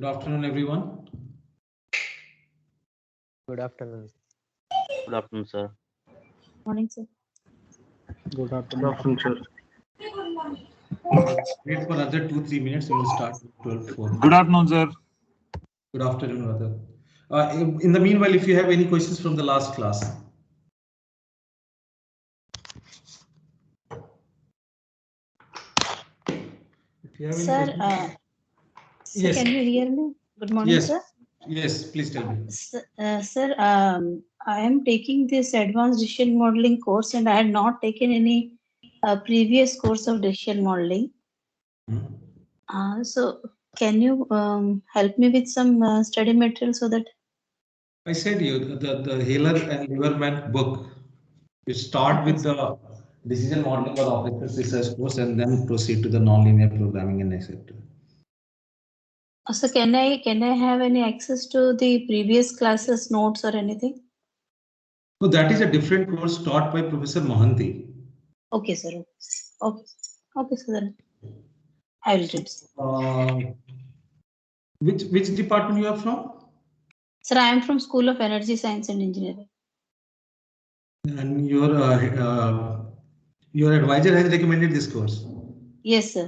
Good afternoon, everyone. Good afternoon. Good afternoon, sir. Morning, sir. Good afternoon, sir. Wait for another 2-3 minutes. We will start at 12:04. Good afternoon, sir. Good afternoon, brother. In the meanwhile, if you have any questions from the last class. If you have any Sir, questions. sir, Yes. can you hear me? Good morning, Yes. sir. Yes, please tell me. Sir, I am taking this advanced decision modeling course and I had not taken any previous course of decision modeling. So can you help me with some study material so that I said you the Haler and Liverman book. You start with the decision modeling or operations research course and then proceed to the nonlinear programming and etc. so can I have any access to the previous classes notes or anything? So that is a different course taught by Professor Mohanty. Okay, sir. Okay, sir. Then I will read. Which department you are from? Sir, I am from School of Energy Science and Engineering. And your advisor has recommended this course. Yes, sir.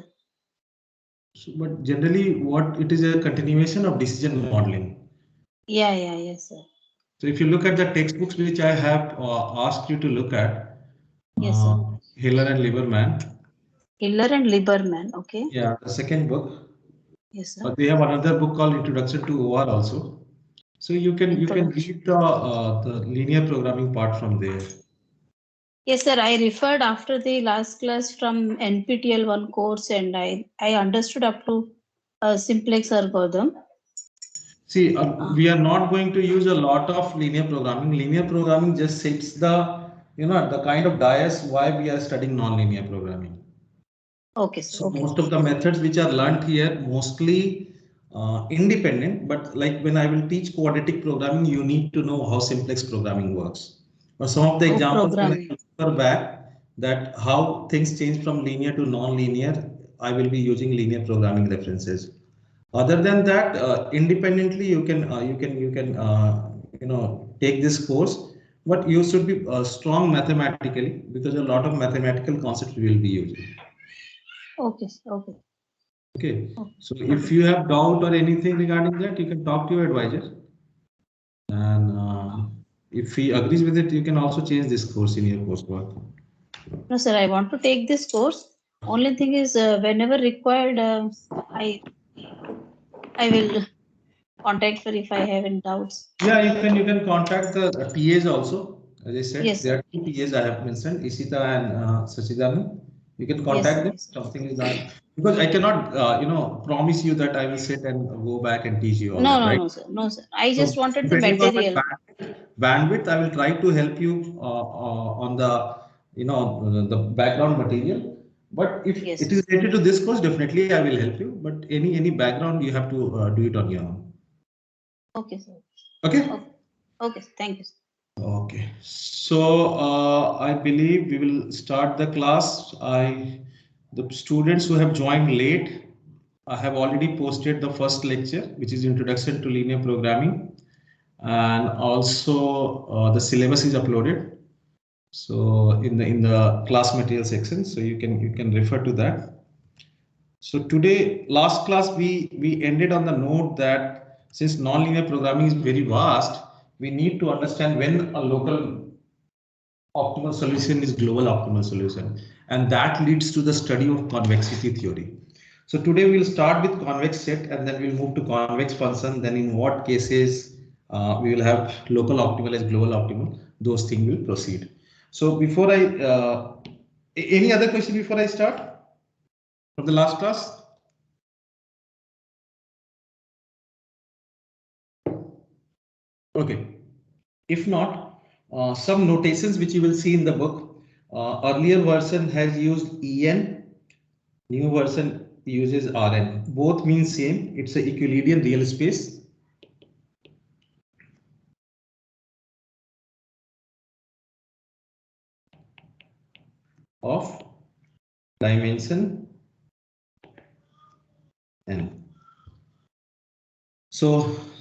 So, but generally, what it is a continuation of decision modeling. Yes, sir. So if you look at the textbooks which I have asked you to look at, Yes, sir. Hiller and Lieberman. Hiller and Lieberman, okay. Yeah, the second book. Yes, sir. They have another book called Introduction to OR also. So you can read the linear programming part from there. Yes, sir. I referred after the last class from NPTEL one course and I understood up to simplex algorithm. See, we are not going to use a lot of linear programming. Linear programming just sets the, the kind of bias why we are studying non-linear programming. Okay, sir. So Okay. most of the methods which are learned here mostly independent, but like when I will teach quadratic programming, you need to know how simplex programming works. Or some of the examples when I refer back that how things change from linear to non-linear, I will be using linear programming references. Other than that, independently you can take this course, but you should be strong mathematically because a lot of mathematical concepts we will be using. Okay, sir. Okay. Okay, so if you have doubt or anything regarding that, you can talk to your advisor. And if he agrees with it, you can also change this course in your coursework. No, sir. I want to take this course. Only thing is, whenever required, I will contact her if I have any doubts. Yeah, you can contact the TAs also. As I said, Yes, there are two TAs I have mentioned, Isita and Sachidanu. You can contact them. Something is done because I cannot, promise you that I will sit and go back and teach you all that, right? No, sir. No, sir. I just wanted the Depending on my material. bandwidth, I will try to help you on the, the background material. But if it is related to this course, definitely I will help you. But any background, you have to do it on your own. Okay, sir. Okay. Okay. Thank you, sir. Okay, so I believe we will start the class. The students who have joined late, I have already posted the first lecture, which is Introduction to Linear Programming, and also the syllabus is uploaded. So in the class material section, so you can refer to that. So today, last class we ended on the note that since nonlinear programming is very vast, we need to understand when a local optimal solution is global optimal solution, and that leads to the study of convexity theory. So today we'll start with convex set and then we'll move to convex function. Then in what cases we will have local optimal as global optimal, those things will proceed. So before any other question before I start from the last class? Okay, if not, some notations which you will see in the book. Earlier version has used EN, new version uses RN. Both mean same. It's a Euclidean real space. Of dimension n. So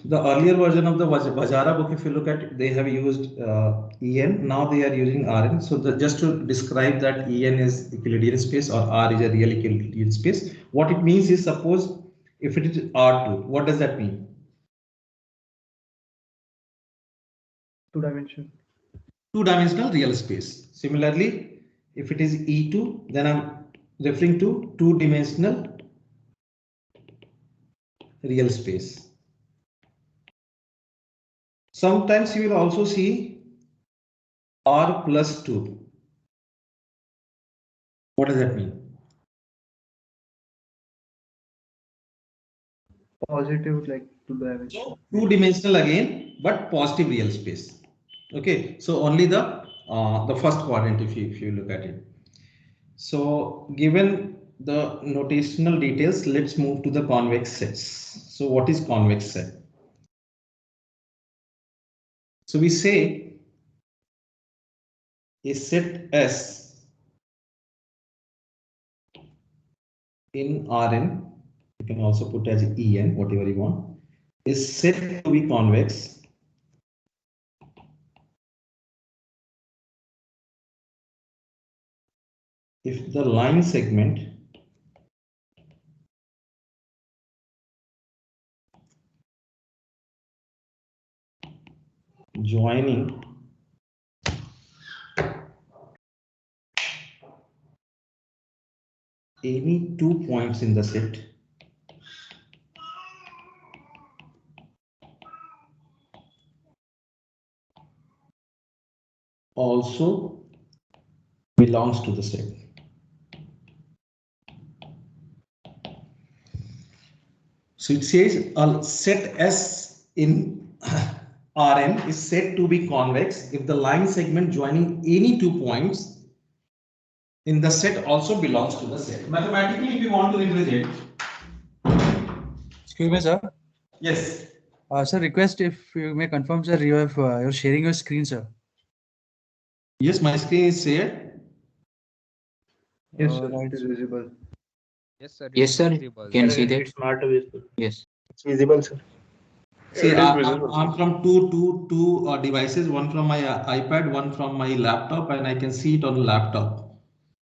the earlier version of the Vajara book, if you look at, they have used En. Now they are using Rn. So just to describe that En is Euclidean space or R is a real Euclidean space. What it means is, suppose if it is R2, what does that mean? Two-dimensional. Two-dimensional real space. Similarly, if it is E2, then I'm referring to two-dimensional real space. Sometimes you will also see R plus 2. What does that mean? Positive, like two-dimensional. Two-dimensional again, but positive real space. Okay, so only the first quadrant, if you look at it. So given the notational details, let's move to the convex sets. So what is convex set? So we say a set S in Rn, you can also put as En, whatever you want, is said to be convex if the line segment joining any 2 points in the set also belongs to the set. So it says a set S in Rn is said to be convex if the line segment joining any 2 points in the set also belongs to the set. Mathematically, if you want to represent. Excuse me, sir. Yes. Sir, request if you may confirm, sir, you're sharing your screen, sir. Yes, my screen is shared. Yes, sir, right. it is visible. Yes, sir. Can see that. It's not visible. Yes. It's visible, sir. See, It is visible, I'm from two devices, one from my iPad, one from my laptop, and I can see it on laptop.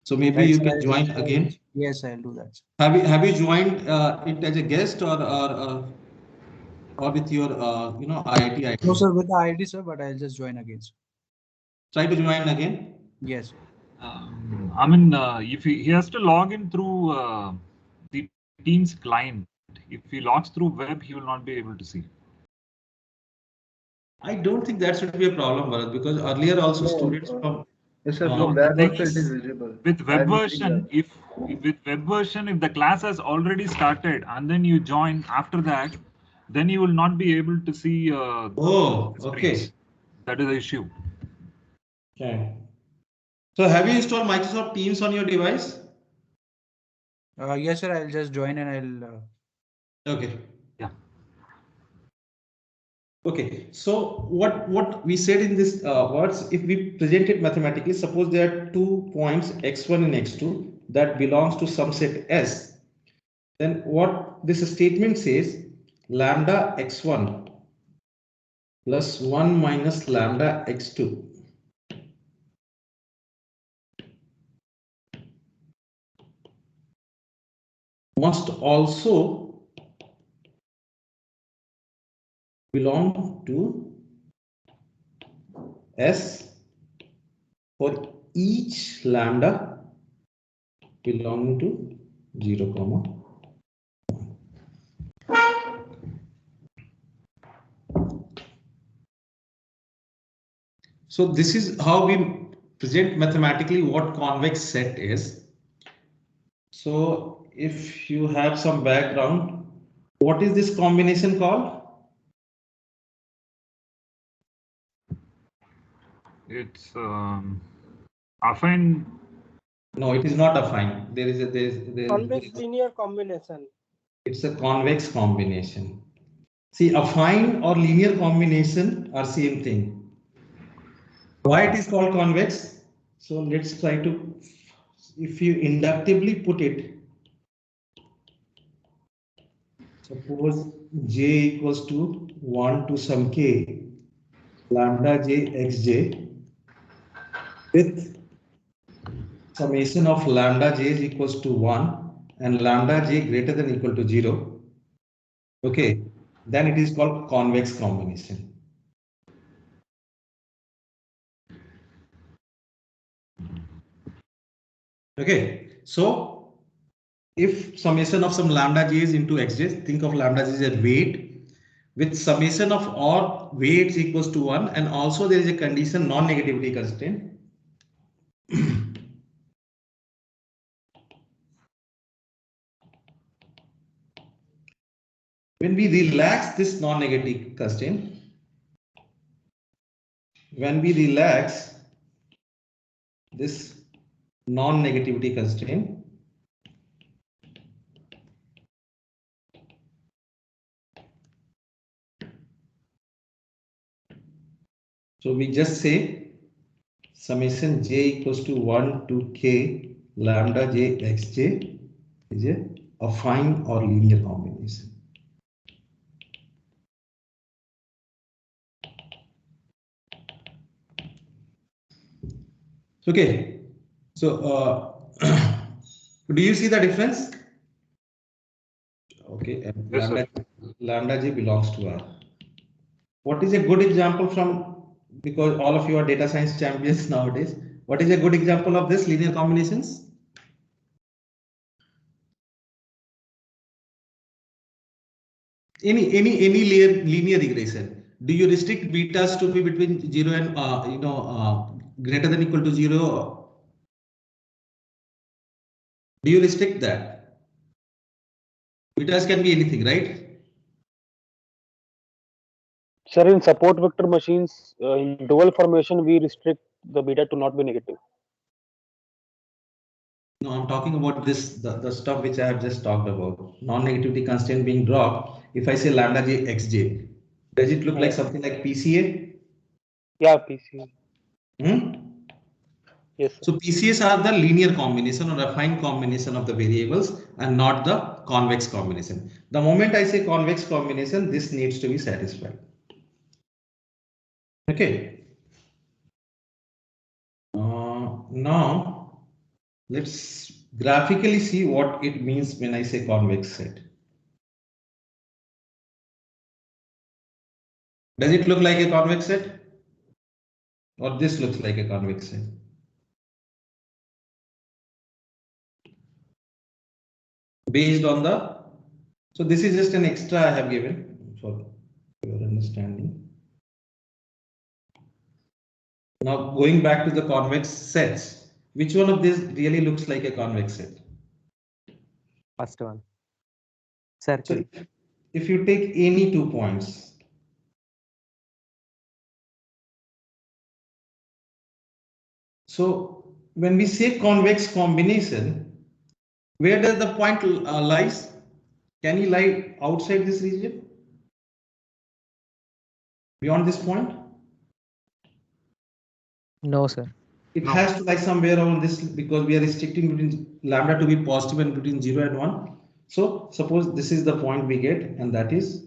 So maybe Right, you sir, can join again. Yes, I'll do that. Have you joined it as a guest or with your IIT ID? No, sir, with the ID, sir, but I'll just join again, sir. Try to join again. Yes. I mean, if he has to log in through the Teams client, if he logs through web, he will not be able to see. I don't think that should be a problem, Bharat, because earlier also No, students from Yes, sir. No, From the there thing also it is is, visible. With web I'm using version, that. if the class has already started and then you join after that, then you will not be able to see Oh, the okay. screens. That is the issue. Okay. So have you installed Microsoft Teams on your device? Yes, sir, I'll just join and I'll. Okay. Yeah. Okay. So what we said in this words, if we present it mathematically, suppose there are 2 points x1 and x2 that belongs to some set S, then what this statement says, lambda x1 plus 1 minus lambda x2 must also belong to S for each lambda belonging to 0, comma. So this is how we present mathematically what convex set is. So if you have some background, what is this combination called? It's affine. No, it is not affine. There is Convex linear combination. It's a convex combination. See, affine or linear combination are same thing. Why it is called convex? So let's try to, if you inductively put it. Suppose j equals to 1 to some k lambda j xj with summation of lambda j is equals to 1 and lambda j greater than equal to 0. Okay, then it is called convex combination. Okay, so if summation of some lambda j is into xj, think of lambda j as a weight with summation of all weights equals to 1, and also there is a condition non-negativity constraint. When we relax this non-negative constraint, when we relax this non-negativity constraint, so we just say summation j equals to 1 to k lambda j xj is a affine or linear combination. Okay, so do you see the difference? Okay, and Yes, sir. lambda j belongs to R. What is a good example from, because all of you are data science champions nowadays, what is a good example of this linear combinations? Any linear regression. Do you restrict betas to be between 0 and greater than equal to 0? Do you restrict that? Betas can be anything, right? Sir, in support vector machines, in dual formation, we restrict the beta to not be negative. No, I'm talking about this, the stuff which I have just talked about. Non-negativity constraint being dropped. If I say lambda j xj, does it look like something like PCA? Yeah, PC. Hmm? Yes, sir. So PCAs are the linear combination or affine combination of the variables and not the convex combination. The moment I say convex combination, this needs to be satisfied. Okay. Now let's graphically see what it means when I say convex set. Does it look like a convex set? Or this looks like a convex set? Based on the, so this is just an extra I have given for your understanding. Now going back to the convex sets, which one of these really looks like a convex set? First one. Circle. So if you take any 2 points, so when we say convex combination, where does the point lies? Can he lie outside this region? Beyond this point? No, sir. It No. has to lie somewhere around this because we are restricting between lambda to be positive and between 0 and 1. So suppose this is the point we get, and that is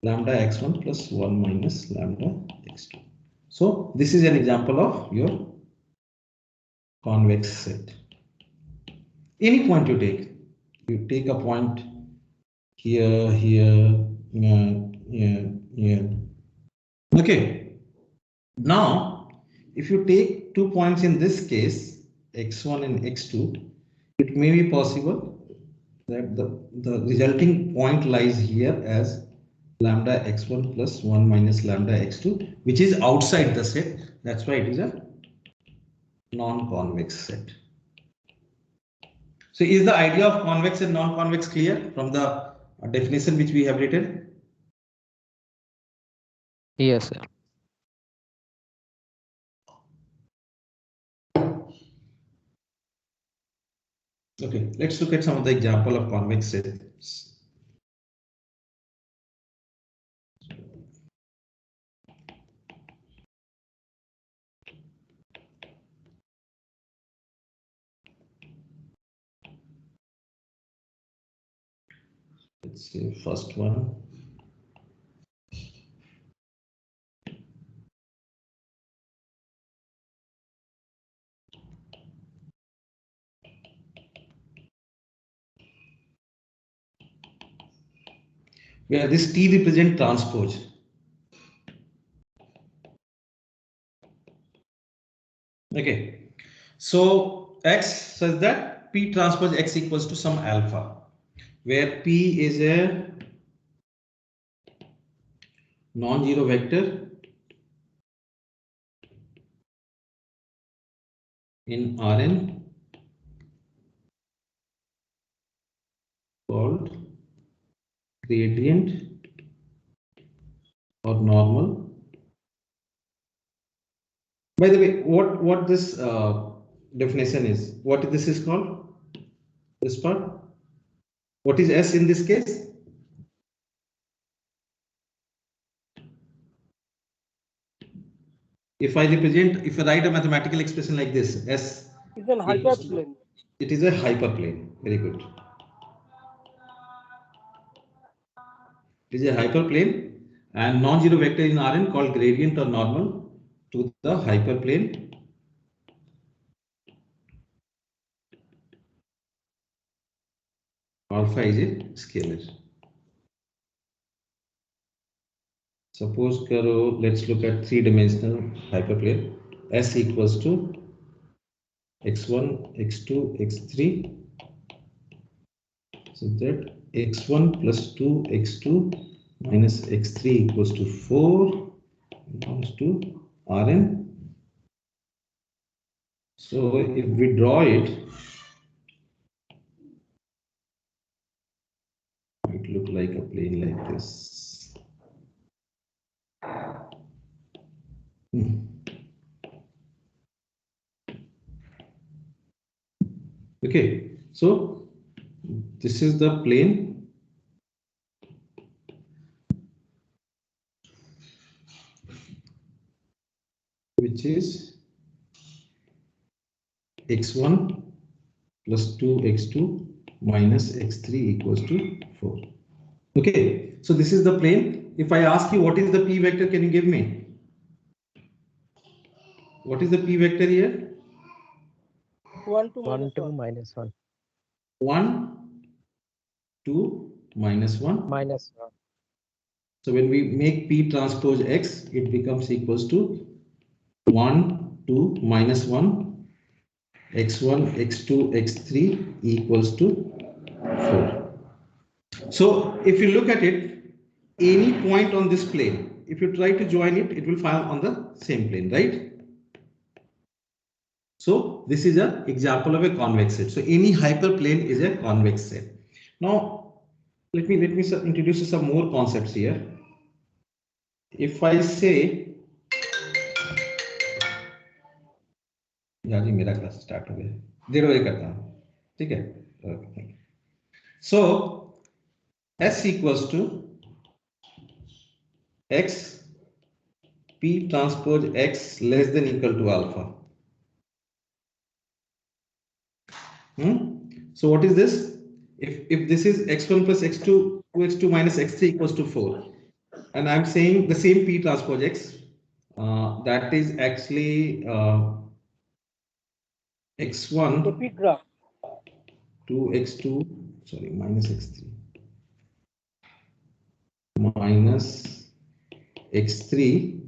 lambda x1 plus 1 minus lambda x2. So this is an example of your convex set. Any point you take a point here, here, here. Okay. Now, if you take 2 points in this case, x1 and x2, it may be possible that the resulting point lies here as lambda x1 plus 1 minus lambda x2, which is outside the set. That's why it is a non-convex set. So is the idea of convex and non-convex clear from the definition which we have written? Yes, sir. Okay, let's look at some of the example of convex sets. let's say first one. Where this T represent transpose. Okay, so X says that P transpose X equals to some alpha, where P is a non-zero vector in Rn called gradient or normal. By the way, what this definition is, what this is called, this part, what is S in this case? If I write a mathematical expression like this, S is an hyperplane. It is a hyperplane. Very good. It is a hyperplane and non-zero vector in Rn called gradient or normal to the hyperplane. Alpha is a scalar. Suppose let's look at three-dimensional hyperplane. S equals to x1, x2, x3. So that x1 plus 2, x2 minus x3 equals to 4 comes to Rn. So if we draw it, it look like a plane like this. Okay, so this is the plane which is x1 plus 2x2 minus x3 equals to 4. Okay, so this is the plane. If I ask you what is the p vector, can you give me? What is the p vector here? 1, 2, 1, minus 2, 1. minus 1. 1, 2, minus 1. Minus 1. So when we make p transpose x, it becomes equals to 1, 2, minus 1, x1, x2, x3 equals to 4. So if you look at it, any point on this plane, if you try to join it, it will fall on the same plane, right? So this is an example of a convex set. So any hyperplane is a convex set. Now let me introduce you some more concepts here. If I say, यार जी मेरा class start हो गया, 1:30 बजे करता हूँ, ठीक है? So S equals to x p transpose x less than equal to alpha. So what is this? If this is x1 plus x2, 2x2 minus x3 equals to 4, and I'm saying the same p transpose x, that is actually x1 Epigraph. 2x2, sorry, minus x3 minus x3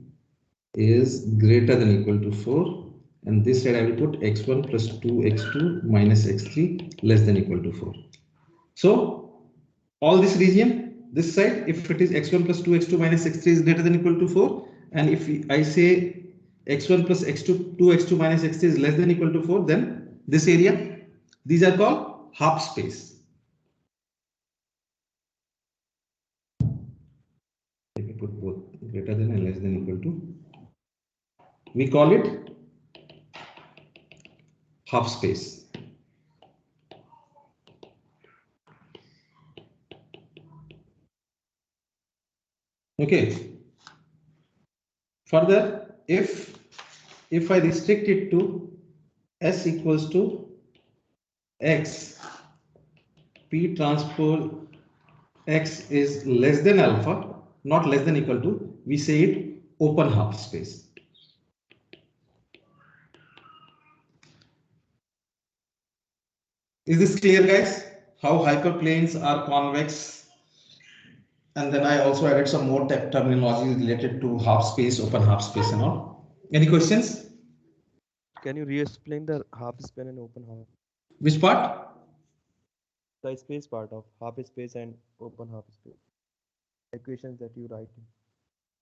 is greater than equal to 4, and this side I will put x1 plus 2x2 minus x3 less than equal to 4. So all this region, this side, if it is x1 plus 2x2 minus x3 is greater than equal to 4, and if I say x1 plus x2 2x2 minus x3 is less than equal to 4, then this area, these are called half space. Let me put both greater than and less than equal to. We call it half space. Okay. Further, if I restrict it to S equals to x p transpose x is less than alpha, not less than equal to, we say it open half space. Is this clear, guys? How hyperplanes are convex? And then I also added some more terminology related to half space, open half space and all. Any questions? Can you re-explain the half space and open half? Which part? The space part of half space and open half space. Equations that you write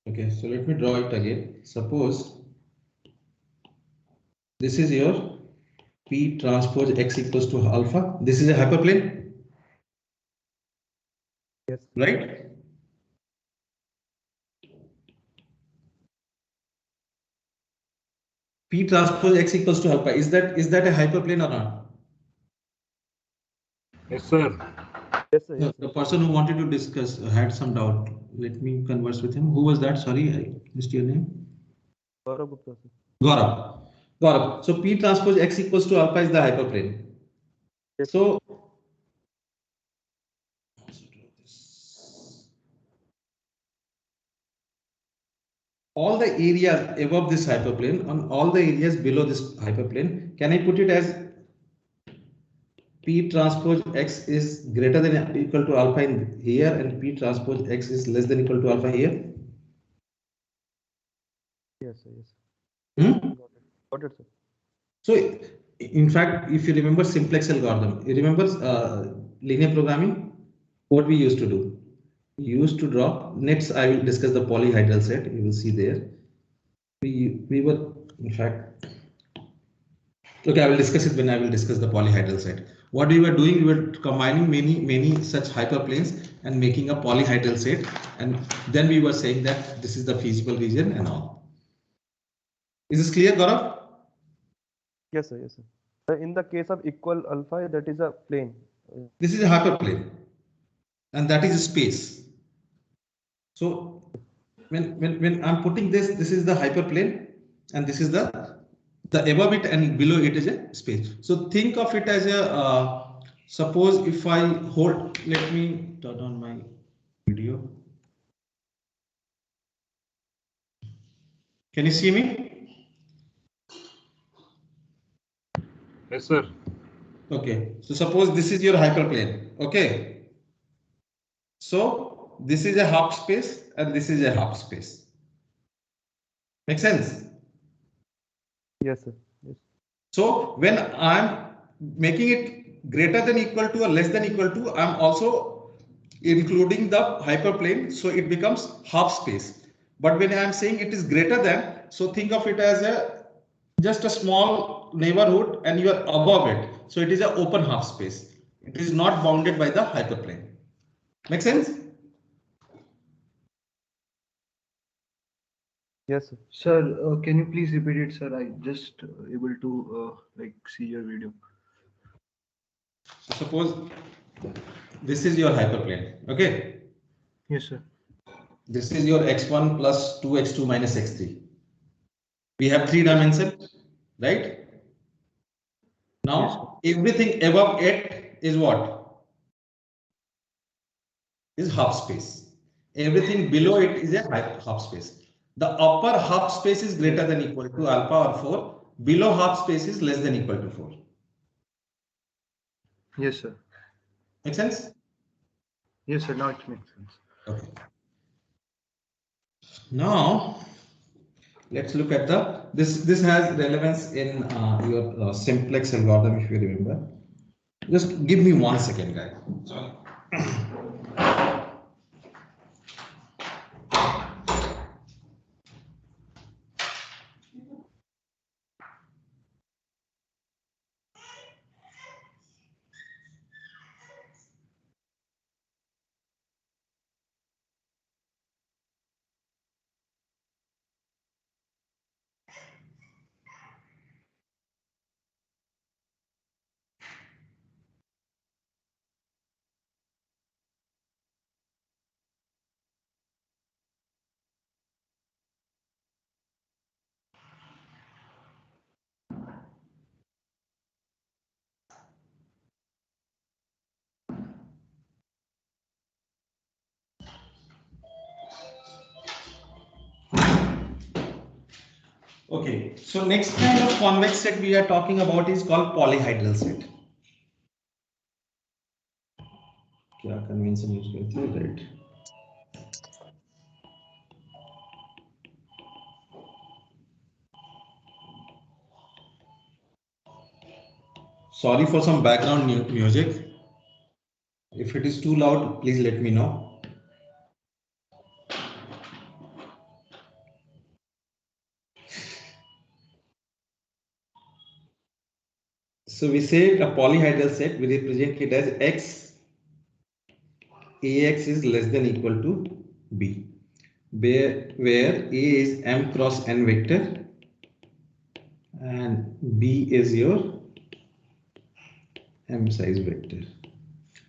in. Okay, so let me draw it again. Suppose this is your P transpose x equals to alpha. This is a hyperplane. Yes. Right? P transpose x equals to alpha. Is that a hyperplane or not? Yes, sir. Yes, sir. No, Yes, the sir. person who wanted to discuss had some doubt. Let me converse with him. Who was that? Sorry, I missed your name. Gaurav Gupta, sir. Gaurav. Gaurav. So P transpose x equals to alpha is the hyperplane. Yes. So all the areas above this hyperplane and all the areas below this hyperplane, can I put it as P transpose x is greater than or equal to alpha in here and P transpose x is less than or equal to alpha here? Yes, sir. Yes. Hmm? Got it, sir. So, in fact, if you remember simplex algorithm, you remember linear programming, what we used to do? We used to draw, next I will discuss the polyhedral set, you will see there. We were, in fact, okay, I will discuss it when I will discuss the polyhedral set. What we were doing, we were combining many such hyperplanes and making a polyhedral set, and then we were saying that this is the feasible region and all. Is this clear, Gaurav? Yes, sir. Yes, sir. In the case of equal alpha, that is a plane. This is a hyperplane, and that is space. So when I'm putting this is the hyperplane, and this is the above it and below it is a space. So think of it as a suppose if I hold, let me turn on my video. Can you see me? Yes, sir. Okay, so suppose this is your hyperplane. Okay, so this is a half space and this is a half space. Make sense? Yes, sir. Yes. So when I'm making it greater than equal to or less than equal to, I'm also including the hyperplane, so it becomes half space. But when I'm saying it is greater than, so think of it as a just a small neighborhood and you are above it. So it is an open half space. It is not bounded by the hyperplane. Make sense? Yes, sir. Sir, can you please repeat it, sir? I just able to like see your video. So suppose this is your hyperplane. Okay. Yes, sir. This is your x1 plus 2x2 minus x3. We have 3 dimensions, right? Now, everything above it is what? Is half space. Everything below it is a half space. The upper half space is greater than equal to alpha or 4. Below half space is less than equal to 4. Yes, sir. Make sense? Yes, sir. Now it makes sense. Okay. Now, let's look at this has relevance in your simplex algorithm, if you remember. Just give me 1 second, guys. Sorry. Okay, so next kind of convex set we are talking about is called polyhedral set. क्या convention use करते हैं, right? Sorry for some background music. If it is too loud, please let me know. So we say a polyhedral set, we represent it as X, AX is less than equal to B, where A is M cross N vector and B is your M size vector.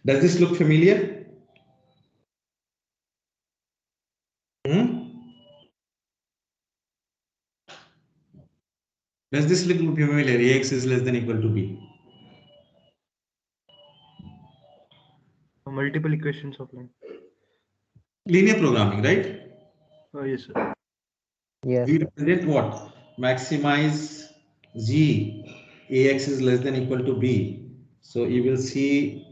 Does this look familiar? Does this look familiar? AX is less than equal to B. Multiple equations of line. Linear programming, right? Yes, sir. Yes, We sir. represent what? Maximize G, AX is less than equal to B. So you will see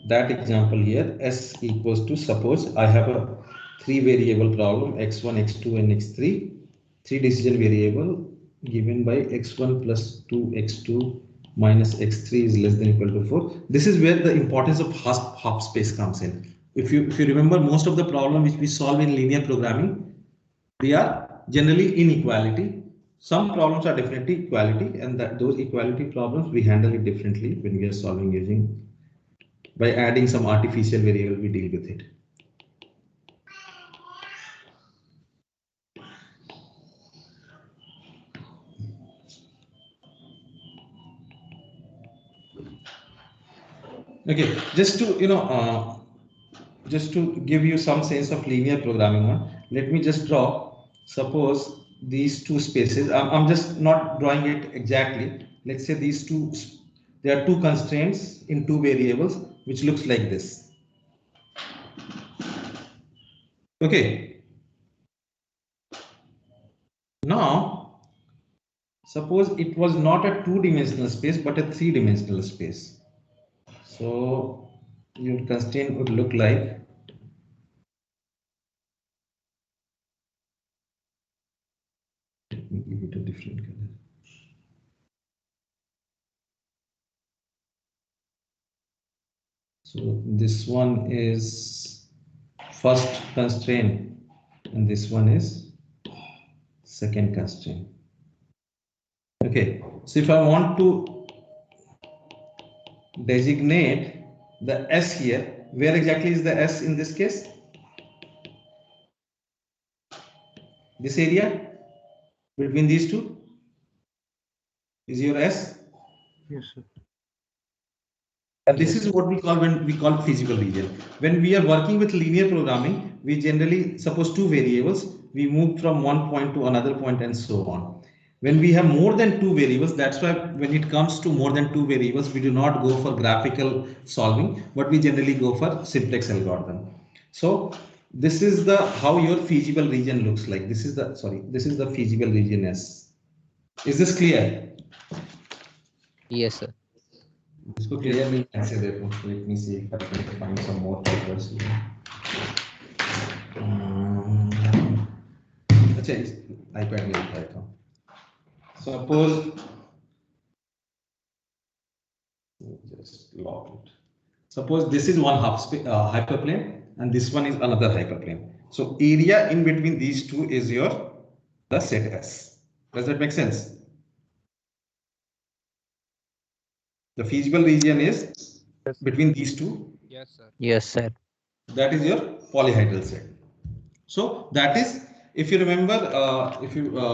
that example here. S equals to, suppose I have a 3 variable problem, x1, x2 and x3. 3 decision variable given by x1 plus 2 x2 minus x3 is less than equal to 4. This is where the importance of hop space comes in. If you remember, most of the problem which we solve in linear programming, they are generally inequality. Some problems are definitely equality, and those equality problems we handle it differently when we are solving using, by adding some artificial variable, we deal with it. Okay, just to just to give you some sense of linear programming one, let me just draw, suppose these two spaces. I'm just not drawing it exactly. Let's say these two, there are two constraints in two variables, which looks like this. Okay. Now, suppose it was not a two-dimensional space, but a three-dimensional space. So your constraint would look like, let me give it a different color. So this one is first constraint and this one is second constraint. Okay, so if I want to designate the S here, where exactly is the S in this case? This area between these two is your S. Yes, sir. And this is what we call, when we call feasible region. When we are working with linear programming, we generally suppose two variables, we move from one point to another point and so on. When we have more than two variables, that's why when it comes to more than two variables, we do not go for graphical solving, but we generally go for simplex algorithm. So this is the how your feasible region looks like. This is the, sorry, this is the feasible region S. Is this clear? Yes, sir. इसको clear नहीं ऐसे देखो. Let me see if I can find some more papers here. अच्छा, इस iPad में लिखा था. Suppose, just log it. Suppose this is one hyperplane and this one is another hyperplane. So area in between these two is your the set S. Does that make sense? The feasible region is between these two. Yes, sir. Yes, sir. That is your polyhedral set. So that is, if you remember,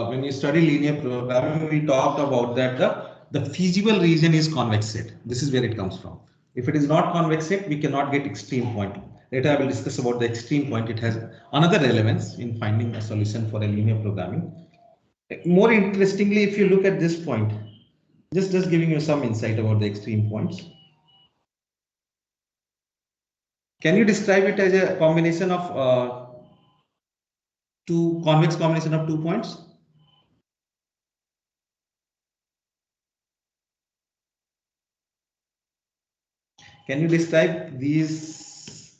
when you study linear programming, we talked about that the feasible region is convex set. This is where it comes from. If it is not convex set, we cannot get extreme point. Later I will discuss about the extreme point. It has another relevance in finding a solution for a linear programming. More interestingly, if you look at this point, just giving you some insight about the extreme points. Can you describe it as a combination of two convex combination of 2 points? Can you describe these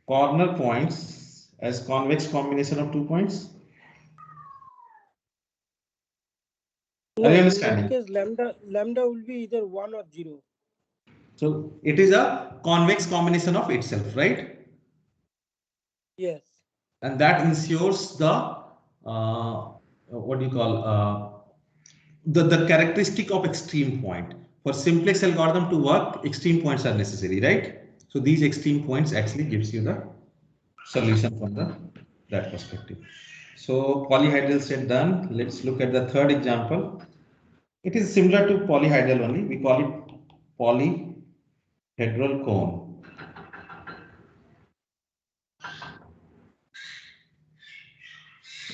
corner points as convex combination of 2 points? No, Are you in understanding? that case, lambda will be either 1 or 0. So it is a convex combination of itself, right? Yes. And that ensures the what do you call the characteristic of extreme point. For simplex algorithm to work, extreme points are necessary, right? So these extreme points actually gives you the solution from that perspective. So polyhedral set done. Let's look at the third example. It is similar to polyhedral only. We call it polyhedral cone.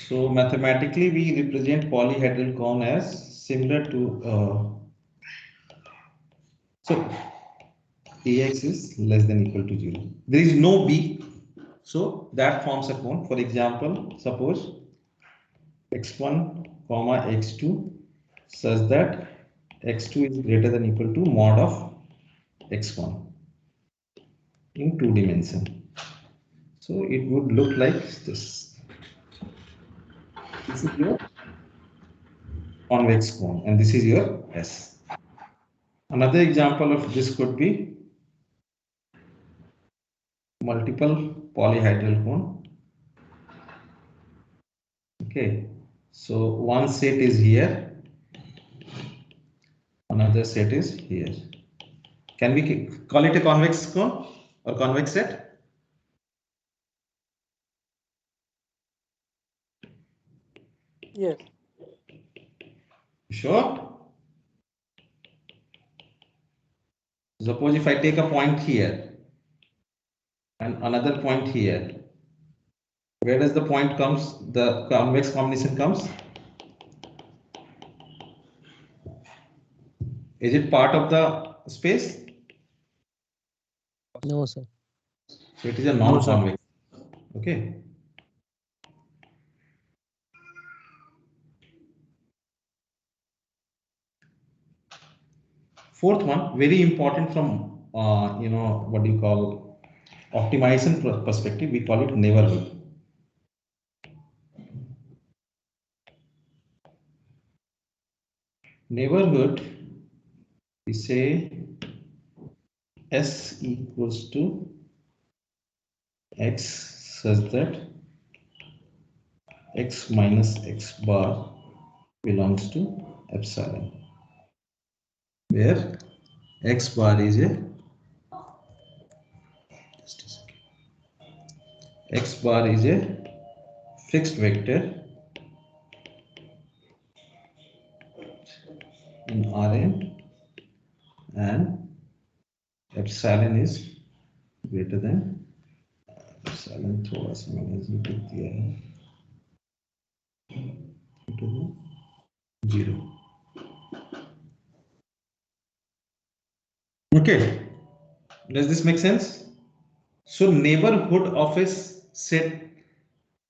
So mathematically, we represent polyhedral cone as similar to so Ax is less than equal to 0. There is no b, so that forms a cone. For example, suppose x1 comma x2 such that x2 is greater than equal to mod of x1 in 2 dimensions. So it would look like this. This is your convex cone and this is your S. Another example of this could be multiple polyhedral cone. Okay, so one set is here, another set is here. Can we call it a convex cone or convex set? Yes. Sure. Suppose if I take a point here and another point here, where does the point comes? The convex combination comes. Is it part of the space? No, sir. So it is a No, sir. non-convex. Okay. Fourth one, very important from what do you call optimization perspective, we call it neighborhood. Neighborhood, we say S equals to X such that X minus X bar belongs to epsilon, where X bar is a X bar is a fixed vector in Rn and epsilon is greater than epsilon थोड़ा सा मैंने लिख दिया है to 0. Okay, does this make sense? So neighborhood of a set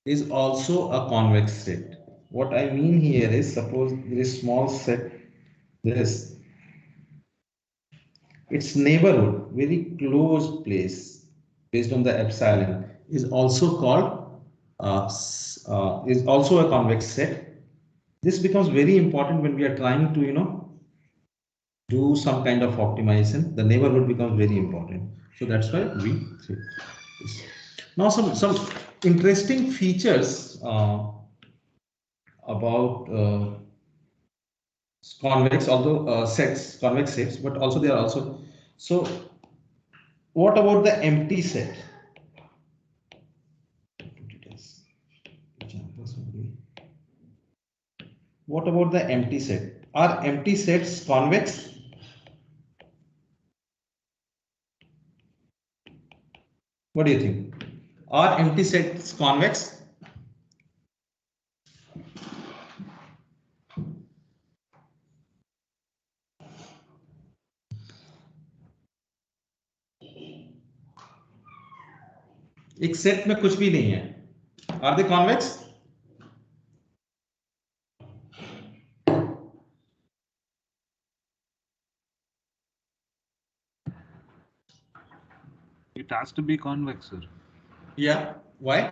is also a convex set. What I mean here is, suppose there is small set, this its neighborhood, very close place based on the epsilon is also called is also a convex set. This becomes very important when we are trying to do some kind of optimization. The neighborhood becomes very important. So that's why we say this. Now some interesting features about convex, although sets, convex sets, but also they are also. So what about the empty set? What about the empty set? Are empty sets convex? What do you think? Are empty sets convex? एक set में कुछ भी नहीं है. Are they convex? It has to be convex, sir. Yeah. Why?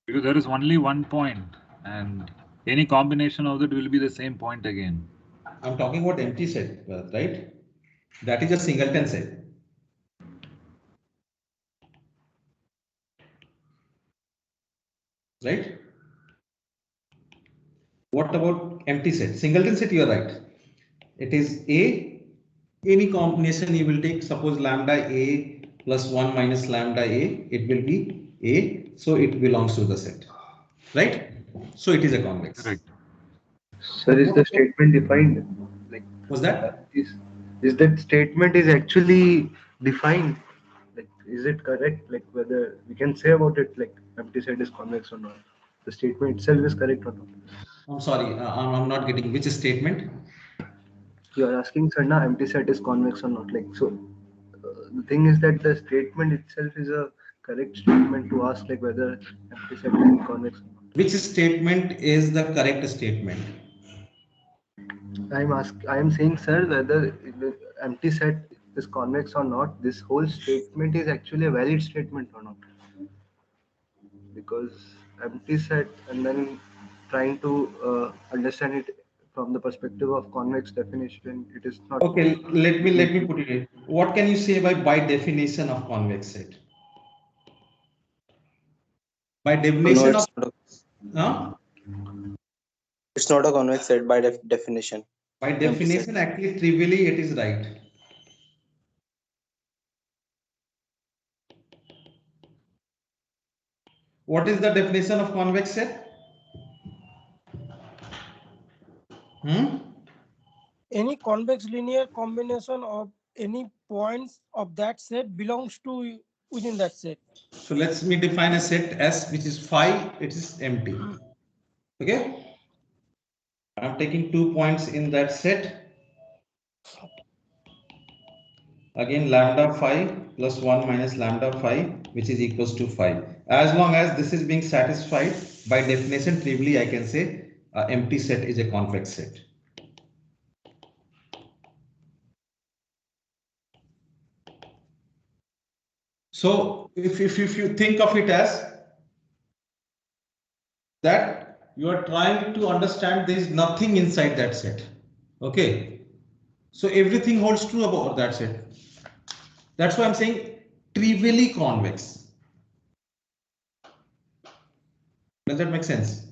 Because there is only one point, and any combination of it will be the same point again. I'm talking about empty set, right? That is a singleton set. Right? What about empty set? Singleton set, you're right. It is A, any combination you will take, suppose lambda A plus 1 minus lambda A, it will be A, so it belongs to the set, right? So it is a convex. Correct. Sir, is the statement defined? Like, Was that? is that statement is actually defined? Like, is it correct? Like, whether we can say about it, like, empty set is convex or not? The statement itself is correct or not? I'm sorry, I'm not getting which statement. You are asking, sir, na empty set is convex or not? Like, so the thing is that the statement itself is a correct statement to ask, like, whether empty set is convex or not. Which statement is the correct statement? I am saying, sir, whether the empty set is convex or not, this whole statement is actually a valid statement or not. Because empty set and then trying to understand it from the perspective of convex definition, it is not. Okay, let me put it in. What can you say by definition of convex set? By definition No, of it's not a convex set by definition. By definition, actually, trivially, it is right. What is the definition of convex set? Any convex linear combination of any points of that set belongs to within that set. So let's me define a set S which is phi, it is empty. Okay. I'm taking 2 points in that set. Again, lambda phi plus 1 minus lambda phi, which is equals to phi. As long as this is being satisfied, by definition, trivially, I can say empty set is a convex set. So if you think of it as that you are trying to understand there is nothing inside that set. Okay. So everything holds true about that set. That's why I'm saying trivially convex. Does that make sense?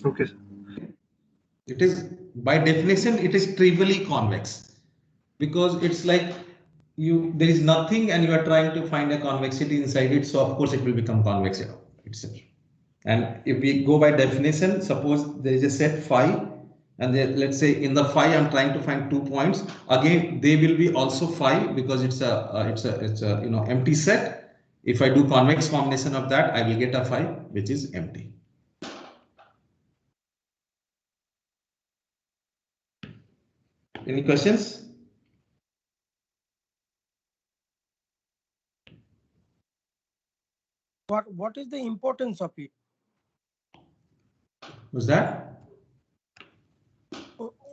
Okay. It is by definition, it is trivially convex because it's like there is nothing and you are trying to find a convexity inside it. So of course it will become convex itself. And if we go by definition, suppose there is a set phi and let's say in the phi I'm trying to find 2 points. Again, they will be also phi because it's a empty set. If I do convex combination of that, I will get a phi which is empty. Any questions? What is the importance of it? Was that?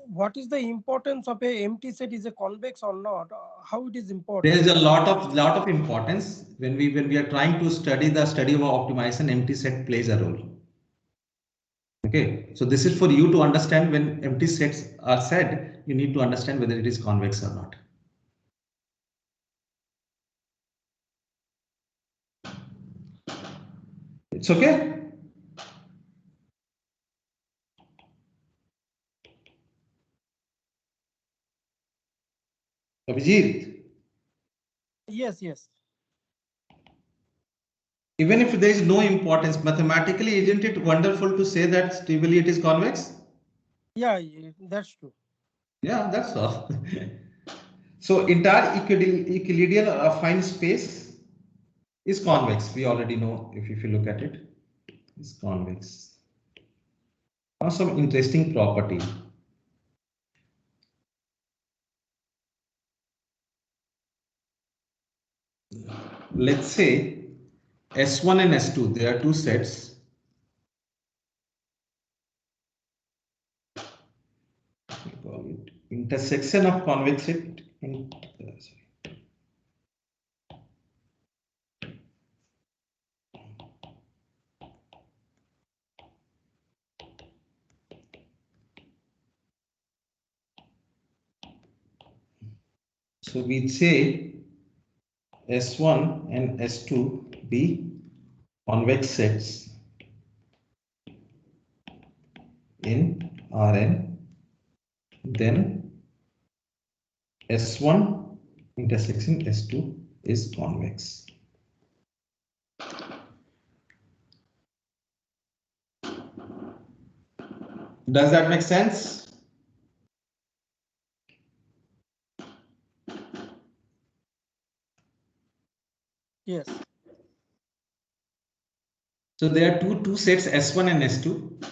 What is the importance of a empty set? Is a convex or not? How it is important? There is a lot of importance when we are trying to study the study of optimization. Empty set plays a role. Okay, so this is for you to understand when empty sets are said, you need to understand whether it is convex or not. It's okay. Abhijit. Yes. Even if there is no importance mathematically, isn't it wonderful to say that trivially it is convex? Yeah, that's true. Yeah, that's all. So entire Euclidean affine space is convex. We already know if you look at it, it's convex. Now some interesting property. Let's say S1 and S2, there are two sets. I call it intersection of convex set so we say S1 and S2 be convex sets in Rn, then S1 intersection S2 is convex. Does that make sense? Yes. So there are two sets S1 and S2,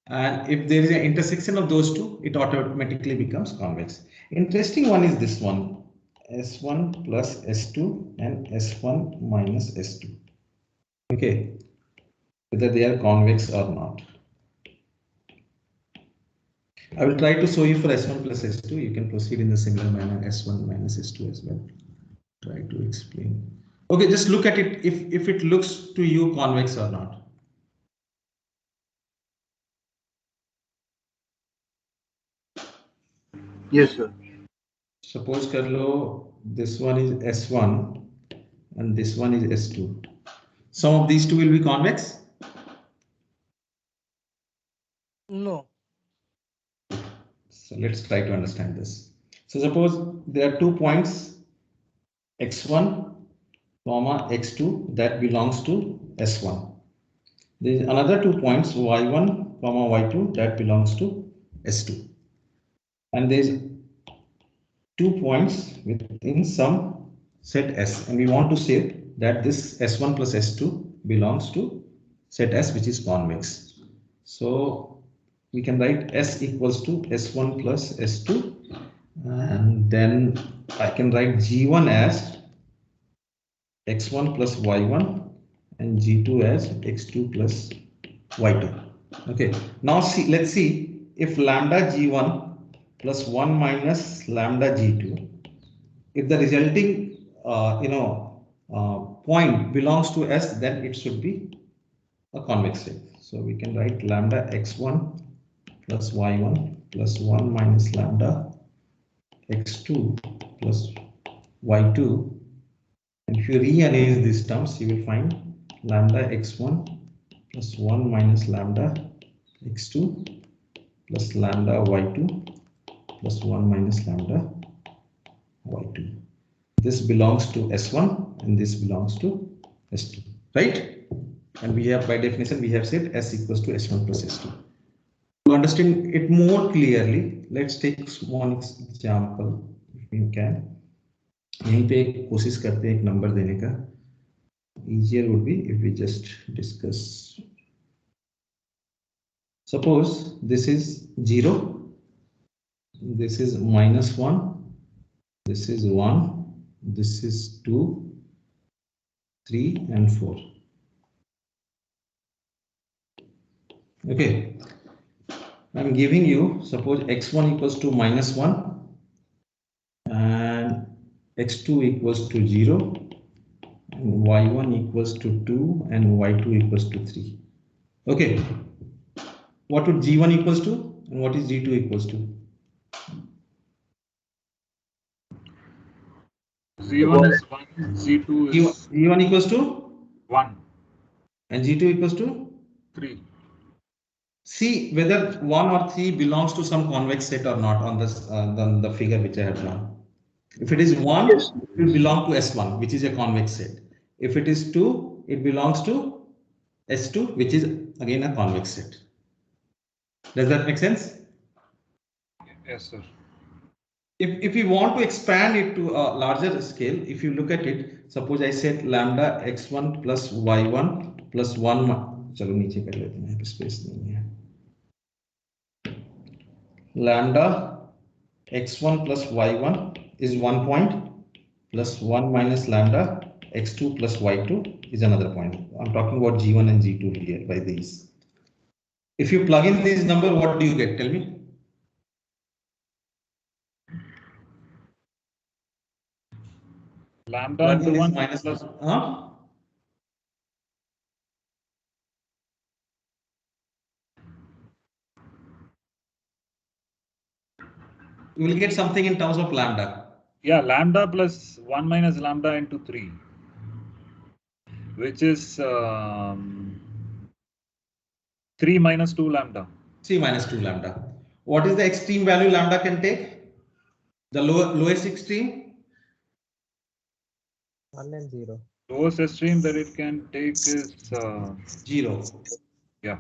and if there is an intersection of those two, it automatically becomes convex. Interesting one is this one, S1 plus S2 and S1 minus S2. Okay, whether they are convex or not. I will try to show you for S1 plus S2. You can proceed in the similar manner S1 minus S2 as well. Try to explain. Okay, just look at it if it looks to you convex or not. Yes, sir. Suppose kar lo, this one is S1 and this one is S2. Some of these two will be convex. No. So let's try to understand this. So suppose there are 2 points x1, comma x2 that belongs to S1. There is another 2 points y1, comma y2 that belongs to S2. And there is 2 points within some set S, and we want to say that this S1 plus S2 belongs to set S, which is convex. So we can write S equals to S1 plus S2, and then I can write G1 as X1 plus Y1 and G2 as X2 plus Y2. Okay, now let's see if lambda G1 plus 1 minus lambda G2, if the resulting point belongs to S, then it should be a convex set. So we can write lambda x1 plus y1 plus 1 minus lambda x2 plus y2. And if you rearrange these terms, you will find lambda x1 plus 1 minus lambda x2 plus lambda y2 plus 1 minus lambda y2. This belongs to S1 and this belongs to S2, right? And we have, by definition, we have said S equals to S1 plus S2. To understand it more clearly, let's take one example if we can. यहीं पे कोशिश करते हैं एक number देने का. Easier would be if we just discuss. Suppose this is 0, this is -1, this is 1, this is 2, 3 and 4. Okay, I'm giving you, suppose x1 equals to -1 and x2 equals to 0 and y1 equals to 2 and y2 equals to 3. Okay, what would g1 equals to and what is g2 equals to? Z1 is 1, Z2 is G1 equals to 1 and G2 equals to 3. See whether 1 or 3 belongs to some convex set or not on this the figure which I have drawn. If it is 1, it will belong to S1, which is a convex set. If it is 2, it belongs to S2, which is again a convex set. Does that make sense? Yes, sir. If we want to expand it to a larger scale, if you look at it, suppose I said lambda x1 plus y1 plus 1. चलो नीचे कर लेते हैं, space नहीं है. Lambda x1 plus y1 is 1 point plus 1 minus lambda x2 plus y2 is another point. I'm talking about g1 and g2 here by these. If you plug in this number, what do you get? Tell me. Lambda Plug into in is 1 minus plus. huh? You will get something in terms of lambda. Yeah, lambda plus 1 minus lambda into 3, which is 3 minus 2 lambda. 3 minus 2 lambda. What is the extreme value lambda can take? The lowest extreme? 1 and 0. Lowest extreme that it can take is 0. Yeah.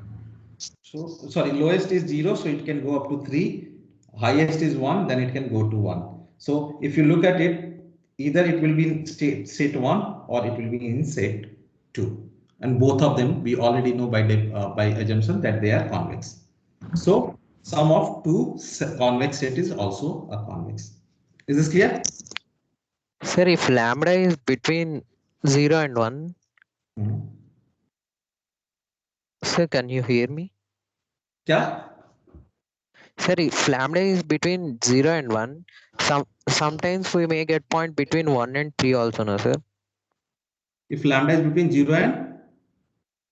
So sorry, lowest is 0, so it can go up to 3. Highest is 1, then it can go to 1. So if you look at it, either it will be in set 1 or it will be in set 2. And both of them we already know by assumption that they are convex. So sum of two convex set is also a convex. Is this clear? Sir, if lambda is between 0 and 1, sir, can you hear me? Yeah. Sir, if lambda is between 0 and 1, sometimes we may get point between 1 and 3 also, no, sir? If lambda is between 0 and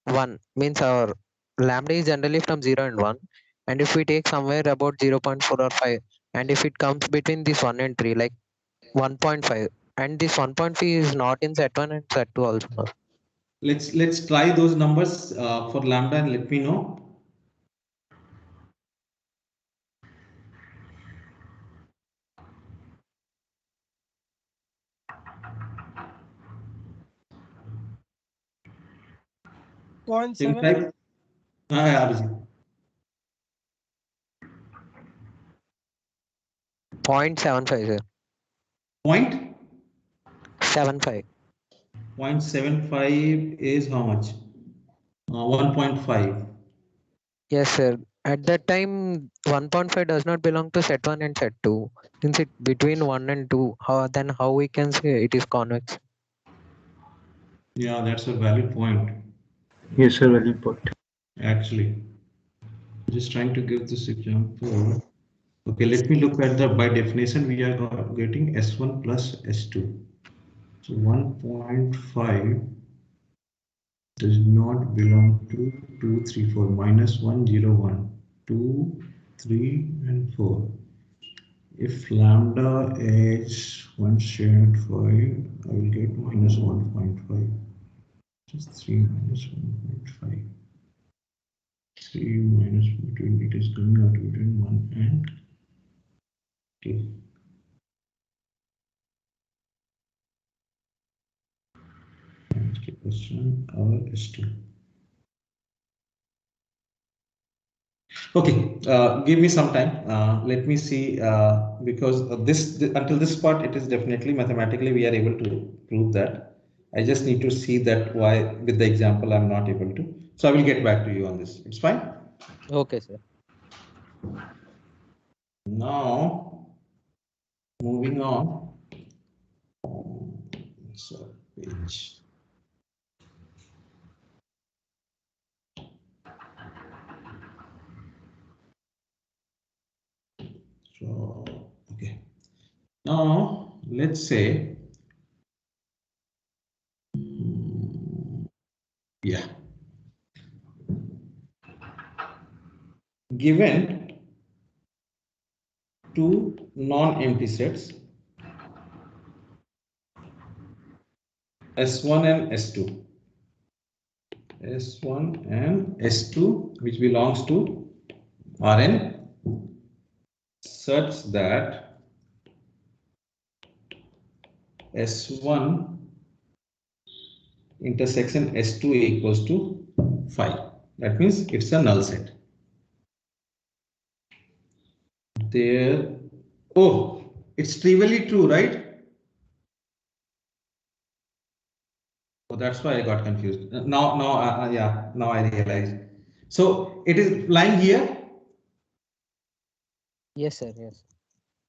1 means our lambda is generally from 0 and 1, and if we take somewhere about 0.4 or 5, and if it comes between this 1 and 3, like 1.5, and this 1.5 is not in set 1 and set 2 also, no? Let's try those numbers for lambda and let me know. Point Can you seven. type? Yeah, Abhijit. 0.75, sir. 0.75. 0.75 is how much? 1.5. Yes, sir. At that time, 1.5 does not belong to set 1 and set 2. Since it between 1 and 2, then how we can say it is convex? Yeah, that's a valid point. Yes, sir, valid point. Actually, just trying to give this example. Okay, let me look at the, by definition, we are getting S1 plus S2. So 1.5 does not belong to 2, 3, 4, minus 1, 0, 1, 2, 3, and 4. If lambda is 1.75, I will get minus 1.5. Just 3 minus 1.5. 3 minus between it is coming out between 1 and 2. Question our S2. Okay, give me some time. Let me see, because until this part, it is definitely mathematically we are able to prove that. I just need to see that why with the example I'm not able to. So I will get back to you on this. It's fine. Okay, sir. Now, moving on. So page. So, okay. Now, let's say, yeah, given two non-empty sets, S1 and S2. S1 and S2, which belongs to Rn, such that S1 intersection S2 equals to 5. That means it's a null set. There, oh, it's trivially true, right? Oh, that's why I got confused. Yeah, now I realize. So it is lying here. Yes, sir. Yes.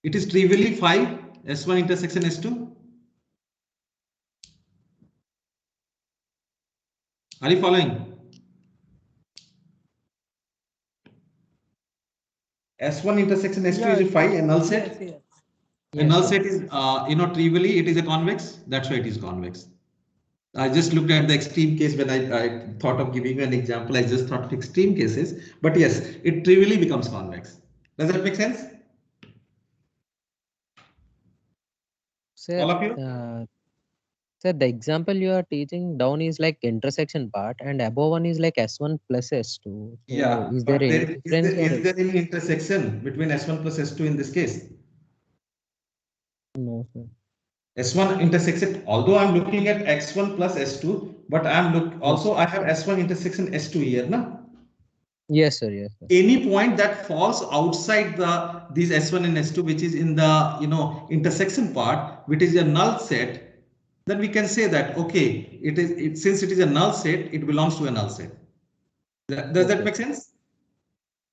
It is trivially 5, S1 intersection S2. Are you following? S1 intersection S2 is a 5, a null set. Yes. A null Yes, sir. set is, trivially it is a convex. That's why it is convex. I just looked at the extreme case when I thought of giving you an example. I just thought of extreme cases, but yes, it trivially becomes convex. Does that make sense? Sir, All of you? sir, the example you are teaching down is like intersection part, and above one is like S1 plus S2. So Yeah, is there but any is difference? is there any intersection between S1 plus S2 in this case? No, sir. S1 intersection, although I'm looking at X1 plus S2, but I have S1 intersection S2 here, na? Yes, sir. Yes, sir. Any point that falls outside these S1 and S2, which is in the intersection part, which is a null set, then we can say that okay, since it is a null set, it belongs to a null set. Does that make sense?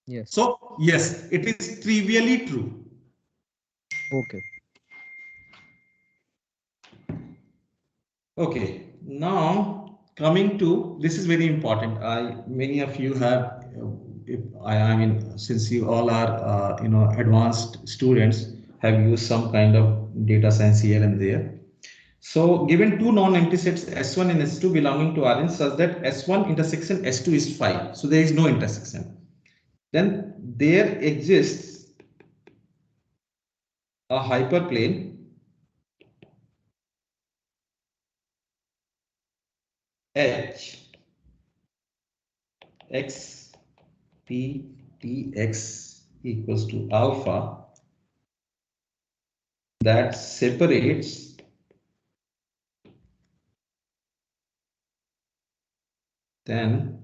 Yes. So yes, it is trivially true. Okay. Okay, now coming to this is very important. Many of you have, since you all are advanced students, have used some kind of data science here and there. So given two non-empty sets S1 and S2 belonging to Rn such that S1 intersection S2 is 5. So there is no intersection. Then there exists a hyperplane H x p tx equals to alpha that separates then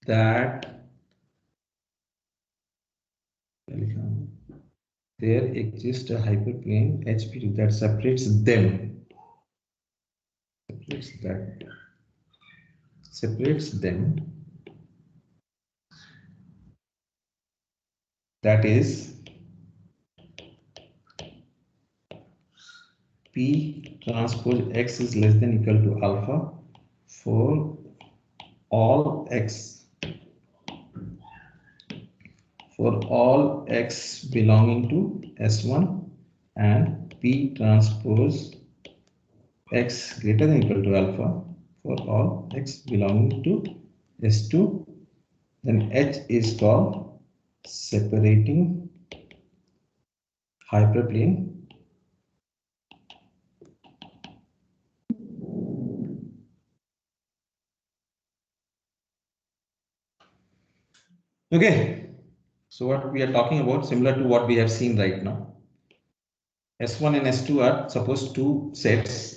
that there exists a hyperplane HP that separates them, that is P transpose X is less than equal to alpha for all X belonging to S1 and P transpose X greater than equal to alpha for all X belonging to S2. Then H is called separating hyperplane. Okay, so what we are talking about, similar to what we have seen right now. S1 and S2 are suppose two sets,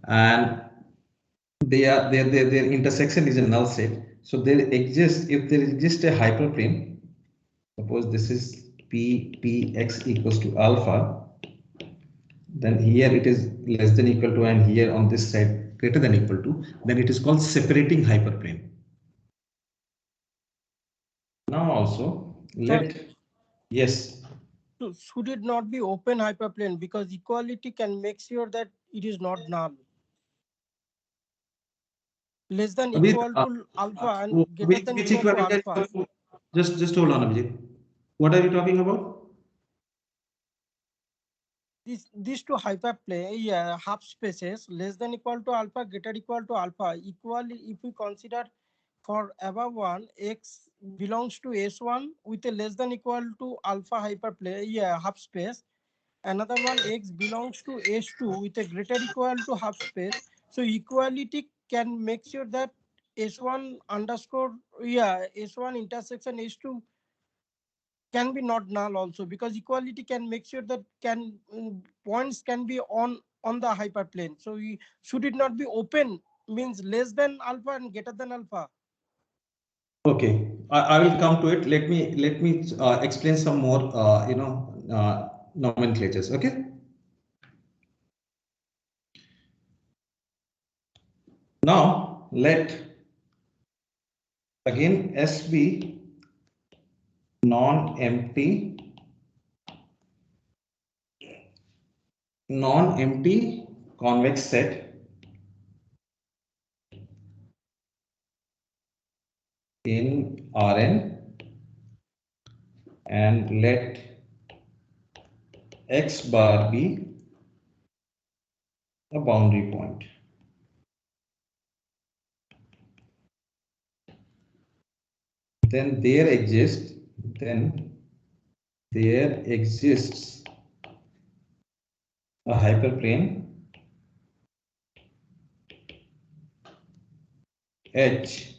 and their intersection is a null set. So if there exists a hyperplane, suppose this is Px equals to alpha, then here it is less than equal to, and here on this side greater than equal to, then it is called separating hyperplane. Now also yes. So should it not be open hyperplane, because equality can make sure that it is not null? Less than equal to alpha and greater than Which equal to equality? alpha. Just hold on, Abhijit. What are you talking about? These two hyperplane, half spaces less than equal to alpha, greater equal to alpha. Equally, if we consider for above one, X belongs to S1 with a less than equal to alpha hyperplane, half space. Another one, X belongs to S2 with a greater equal to half space. So equality can make sure that S1 intersection S2 can be not null also, because equality can make sure that points can be on the hyperplane. So should it not be open, means less than alpha and greater than alpha? Okay, I will come to it. Let me explain some more nomenclatures. Okay. Now let again S be non-empty convex set in Rn, and let x bar be a boundary point. Then there exists a hyperplane H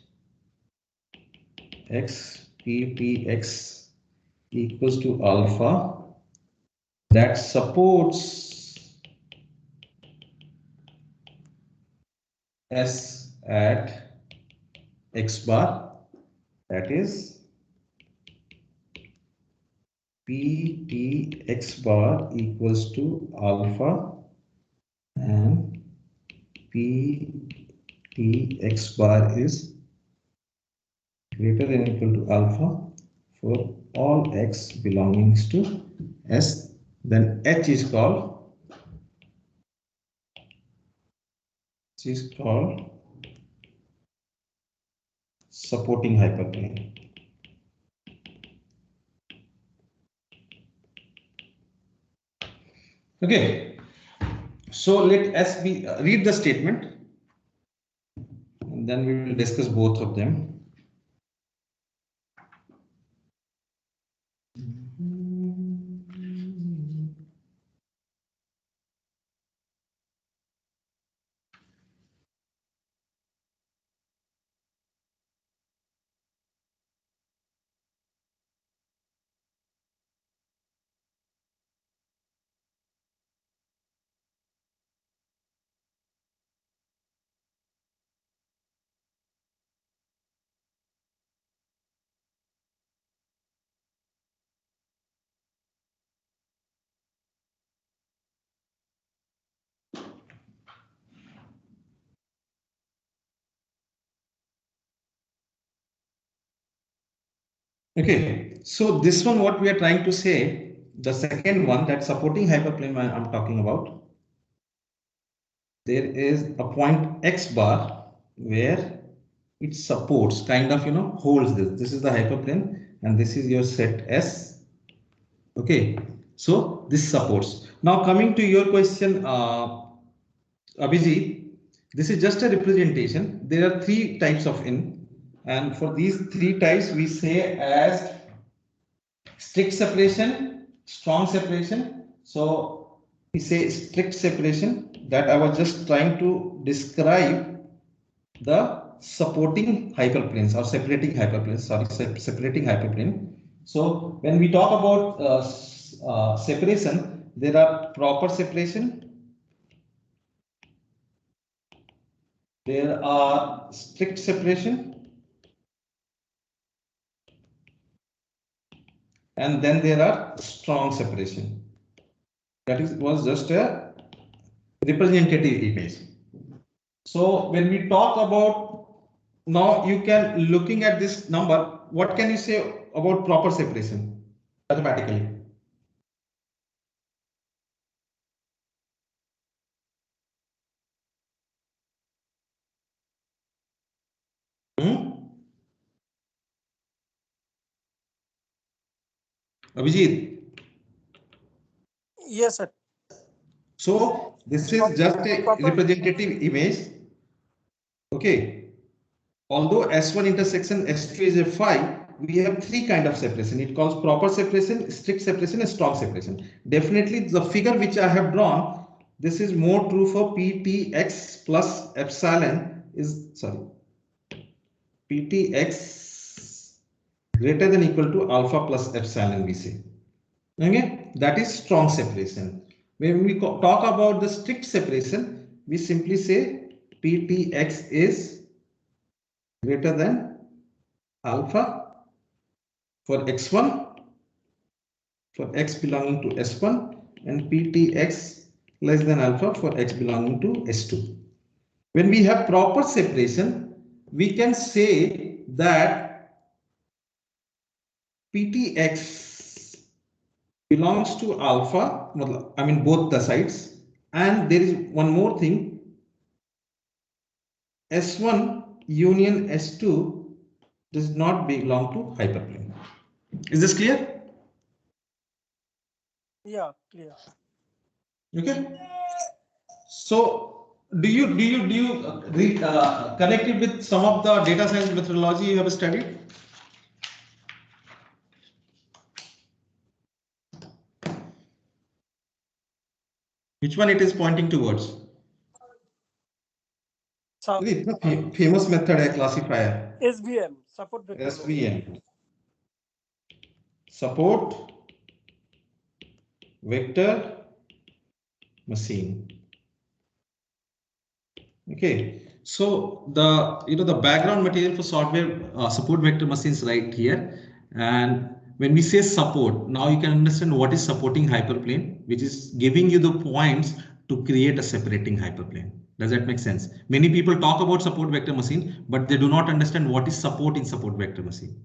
x ptx equals to alpha that supports S at x bar, that is ptx bar equals to alpha and ptx bar is greater than or equal to alpha for all x belongings to S. Then H is called supporting hyperplane. Okay, so let us read the statement and then we will discuss both of them. Okay, so this one, what we are trying to say, the second one, that supporting hyperplane I'm talking about, there is a point x bar where it supports, kind of, holds this. This is the hyperplane and this is your set S. Okay, so this supports. Now coming to your question, Abhijit, this is just a representation. There are three types of in, and for these three types we say as strict separation, strong separation. So we say strict separation, that I was just trying to describe the supporting hyperplanes or separating hyperplanes, separating hyperplane. So when we talk about separation, there are proper separation, there are strict separation, and then there are strong separation. That was just a representative image. So when we talk about, now you can, looking at this number, what can you say about proper separation mathematically? Abhijit? Yes, sir. So this is just a representative image. Okay. Although S1 intersection S2 is a phi, we have three kind of separation. It calls proper separation, strict separation, and strong separation. Definitely the figure which I have drawn, this is more true for PTX plus epsilon is, sorry, PTX greater than or equal to alpha plus epsilon, we say. Okay, that is strong separation. When we talk about the strict separation, we simply say PTX is greater than alpha for x1 for x belonging to S1 and PTX less than alpha for x belonging to S2. When we have proper separation, we can say that PTX belongs to alpha, I mean both the sides, and there is one more thing, S1 union S2 does not belong to hyperplane. Is this clear? Yeah, clear. Okay. So do you connect it with some of the data science methodology you have studied? Which one it is pointing towards? So, इतना famous method है classifier. SVM, support vector. SVM. Support vector machine. Okay, so the background material for software support vector machines right here, and when we say support, now you can understand what is supporting hyperplane, which is giving you the points to create a separating hyperplane. Does that make sense? Many people talk about support vector machine, but they do not understand what is support in support vector machine.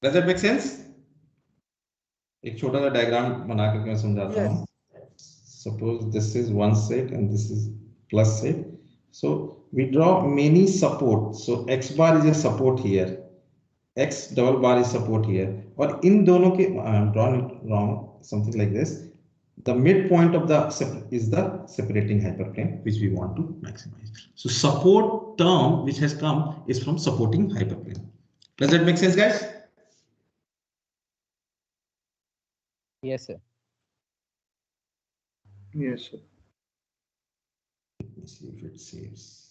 Does that make sense? एक छोटा सा diagram बना के मैं समझाता हूँ. Suppose this is one set and this is plus set. So we draw many support. So X bar is a support here. X double bar is support here. और इन दोनों के I'm drawn it wrong, something like this. The midpoint of the is the separating hyperplane which we want to maximize. So support term which has come is from supporting hyperplane. Does that make sense, guys? Yes, sir. Yes, sir. Let me see if it saves.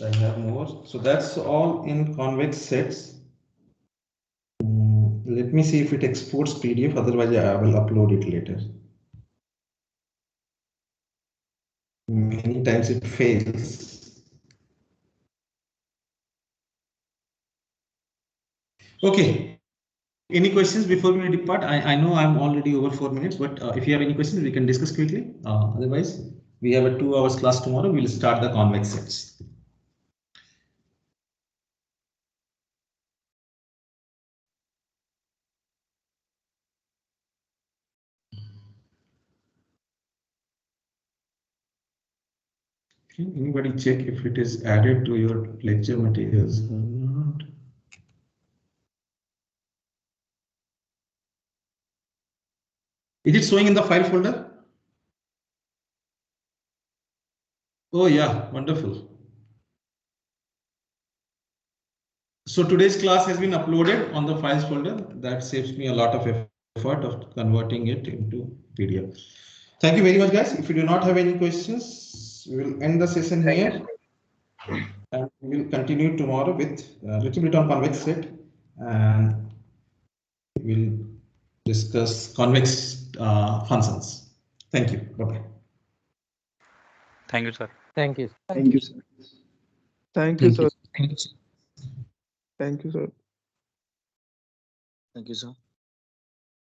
I have more. So that's all in convex sets. Let me see if it exports PDF. Otherwise, I will upload it later. Many times it fails. Okay. Any questions before we depart? I know I'm already over 4 minutes, but if you have any questions, we can discuss quickly. Otherwise, we have a 2 hours class tomorrow. We'll start the convex sets. Can anybody check if it is added to your lecture materials or not? Is it showing in the file folder? Oh yeah, wonderful. So today's class has been uploaded on the files folder. That saves me a lot of effort of converting it into PDF. Thank you very much, guys. If you do not have any questions, we will end the session here. And we will continue tomorrow with a little bit on convex set, and we will discuss convex functions. Thank you. Bye-bye. Thank you, sir. Thank you. Thank you, sir. Thank you, sir. Thank you. Thank you, sir. Thank you, sir.